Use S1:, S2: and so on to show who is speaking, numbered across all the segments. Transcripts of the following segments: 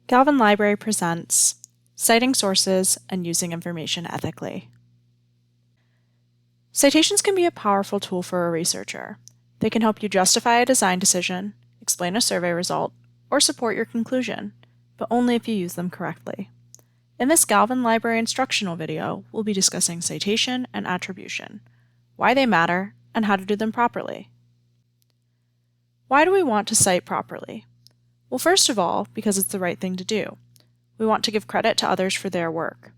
S1: Galvin Library presents Citing Sources and Using Information Ethically. Citations can be a powerful tool for a researcher. They can help you justify a design decision, explain a survey result, or support your conclusion, but only if you use them correctly. In this Galvin Library instructional video, we'll be discussing citation and attribution, why they matter, and how to do them properly. Why do we want to cite properly? Well, first of all, because it's the right thing to do. We want to give credit to others for their work.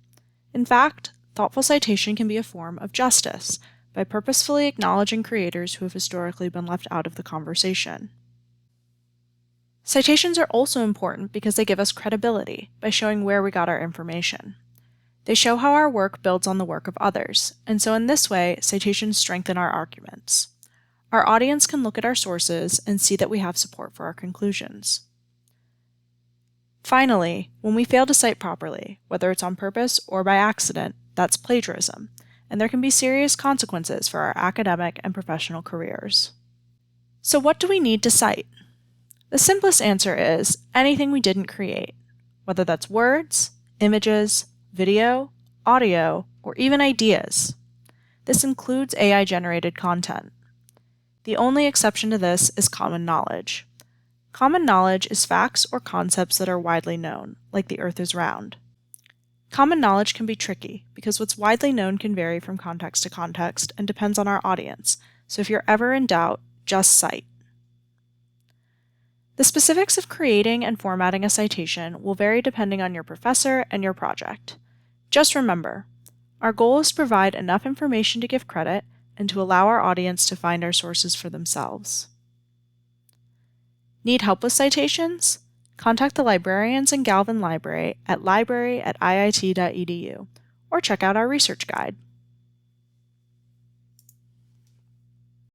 S1: In fact, thoughtful citation can be a form of justice by purposefully acknowledging creators who have historically been left out of the conversation. Citations are also important because they give us credibility by showing where we got our information. They show how our work builds on the work of others, and so in this way, citations strengthen our arguments. Our audience can look at our sources and see that we have support for our conclusions. Finally, when we fail to cite properly, whether it's on purpose or by accident, that's plagiarism, and there can be serious consequences for our academic and professional careers. So what do we need to cite? The simplest answer is anything we didn't create, whether that's words, images, video, audio, or even ideas. This includes AI-generated content. The only exception to this is common knowledge. Common knowledge is facts or concepts that are widely known, like the Earth is round. Common knowledge can be tricky because what's widely known can vary from context to context and depends on our audience, so if you're ever in doubt, just cite. The specifics of creating and formatting a citation will vary depending on your professor and your project. Just remember, our goal is to provide enough information to give credit and to allow our audience to find our sources for themselves. Need help with citations? Contact the librarians in Galvin Library at library@iit.edu or check out our research guide.